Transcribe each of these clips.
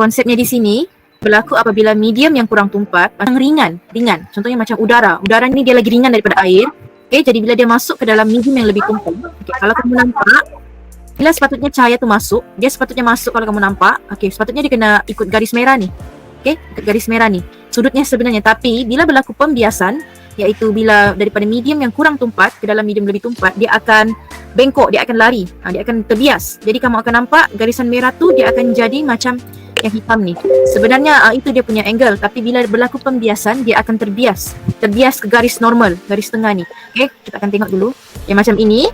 konsepnya di sini berlaku apabila medium yang kurang tumpat, macam ringan. Contohnya macam udara. Udara ni dia lagi ringan daripada air. Okay, jadi bila dia masuk ke dalam medium yang lebih tumpat, okay, kalau kamu nampak, bila sepatutnya cahaya tu masuk, dia sepatutnya masuk kalau kamu nampak. Okay, sepatutnya dia kena ikut garis merah ni. Okay, ikut garis merah ni. Sudutnya sebenarnya. Tapi bila berlaku pembiasan, iaitu bila daripada medium yang kurang tumpat ke dalam medium lebih tumpat, dia akan bengkok, dia akan lari, dia akan terbias. Jadi kamu akan nampak garisan merah tu dia akan jadi macam yang hitam ni. Sebenarnya itu dia punya angle, tapi bila berlaku pembiasan dia akan terbias ke garis normal, garis tengah ni. Okay, kita akan tengok dulu yang macam ini.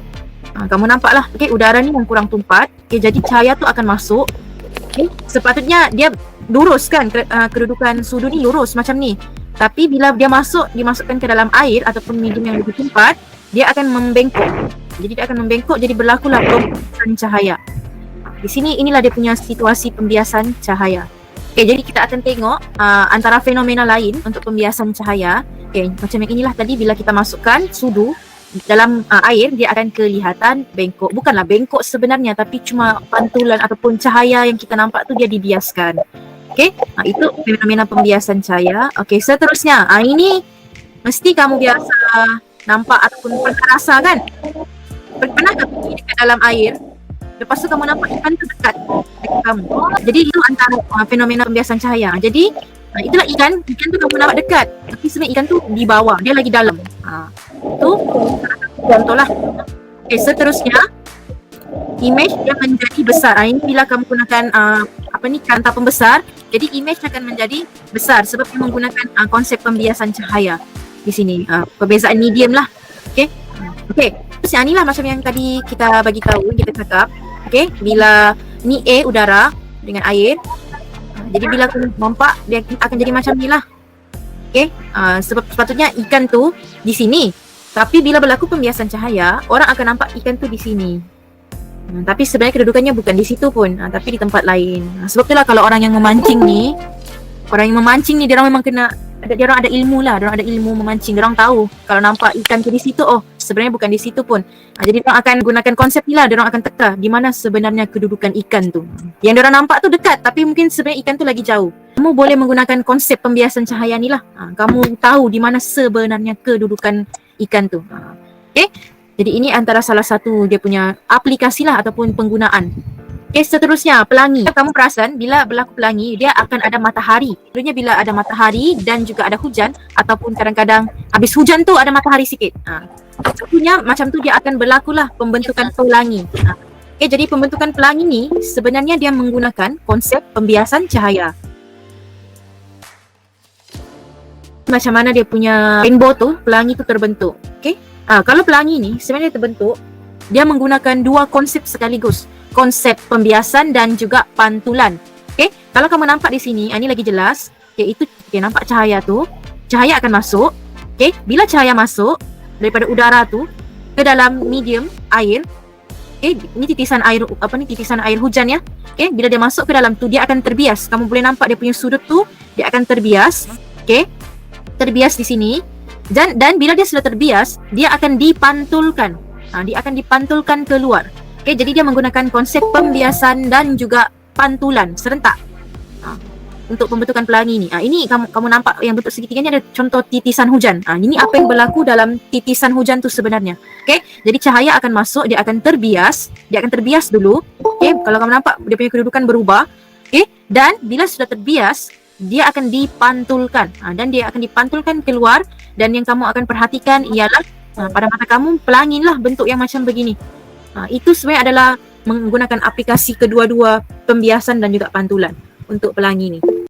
Kamu nampak lah, okay, udara ni yang kurang tumpat. Okay, jadi cahaya tu akan masuk. Okay, sepatutnya dia lurus kan, kedudukan sudut ni lurus macam ni. Tapi bila dia dimasukkan ke dalam air ataupun medium yang lebih tumpat, dia akan membengkok. Jadi dia akan membengkok, jadi berlakulah pembiasan cahaya. Di sini inilah dia punya situasi pembiasan cahaya. Okay, jadi kita akan tengok antara fenomena lain untuk pembiasan cahaya. Okay, macam yang inilah tadi, bila kita masukkan sudu dalam air, dia akan kelihatan bengkok. Bukanlah bengkok sebenarnya, tapi cuma pantulan ataupun cahaya yang kita nampak tu dia dibiaskan. Okay, itu fenomena pembiasan cahaya. Okay, seterusnya, ini mesti kamu biasa nampak ataupun pernah rasa kan? Pernah tak pergi dekat dalam air, lepas tu kamu nampak ikan tu dekat kamu. Jadi itu antara fenomena pembiasan cahaya. Jadi itulah ikan tu kamu nampak dekat, tapi sebenarnya ikan tu di bawah, dia lagi dalam. Itu contohlah. Okay, seterusnya, image dia menjadi besar. Ini bila kamu gunakan kanta pembesar, jadi image akan menjadi besar sebab dia menggunakan konsep pembiasan cahaya di sini. Perbezaan medium lah. Okay. Terus yang inilah macam yang tadi kita bagi tahu, kita cakap. Okay, bila ni udara dengan air. Jadi bila kamu nampak, dia akan jadi macam ni lah. Okay, sebab sepatutnya ikan tu di sini. Tapi bila berlaku pembiasan cahaya, orang akan nampak ikan tu di sini. Tapi sebenarnya kedudukannya bukan di situ pun, tapi di tempat lain. Sebab itulah kalau orang yang memancing ni, dia orang memang dia orang ada ilmu lah, dia orang ada ilmu memancing. Dia orang tahu kalau nampak ikan tu di situ, sebenarnya bukan di situ pun. Jadi dia orang akan gunakan konsep ni lah, dia orang akan teka di mana sebenarnya kedudukan ikan tu. Yang dia orang nampak tu dekat, tapi mungkin sebenarnya ikan tu lagi jauh. Kamu boleh menggunakan konsep pembiasan cahaya ni lah. Kamu tahu di mana sebenarnya kedudukan ikan tu. Okay, jadi ini antara salah satu dia punya aplikasi lah ataupun penggunaan. Okay, seterusnya pelangi. Kamu perasan bila berlaku pelangi, dia akan ada matahari. Sebenarnya bila ada matahari dan juga ada hujan, ataupun kadang-kadang habis hujan tu ada matahari sikit. Tentunya macam tu dia akan berlakulah pembentukan pelangi. Okay, jadi pembentukan pelangi ni sebenarnya dia menggunakan konsep pembiasan cahaya. Macam mana dia punya rainbow tu, pelangi tu terbentuk. Okay, kalau pelangi ni sebenarnya terbentuk, dia menggunakan dua konsep sekaligus. Konsep pembiasan dan juga pantulan. Okay, kalau kamu nampak di sini, ini lagi jelas. Okay, itu nampak cahaya tu. Cahaya akan masuk. Okay, bila cahaya masuk daripada udara tu ke dalam medium air. Okay, ini titisan air, titisan air hujan ya. Okay, bila dia masuk ke dalam tu, dia akan terbias. Kamu boleh nampak dia punya sudut tu, dia akan terbias. Okay, terbias di sini. Dan bila dia sudah terbias, dia akan dipantulkan. Dia akan dipantulkan keluar. Okay, jadi dia menggunakan konsep pembiasan dan juga pantulan serentak untuk pembentukan pelangi ni. Ini kamu nampak yang bentuk segitiga ni ada contoh titisan hujan. Ini apa yang berlaku dalam titisan hujan tu sebenarnya. Okay, jadi cahaya akan masuk, dia akan terbias dulu. Okay, kalau kamu nampak dia punya kedudukan berubah. Okay, dan bila sudah terbias, dia akan dipantulkan. Dan dia akan dipantulkan keluar, dan yang kamu akan perhatikan ialah pada mata kamu pelangi lah bentuk yang macam begini. Itu sebenarnya adalah menggunakan aplikasi kedua-dua pembiasan dan juga pantulan untuk pelangi ni.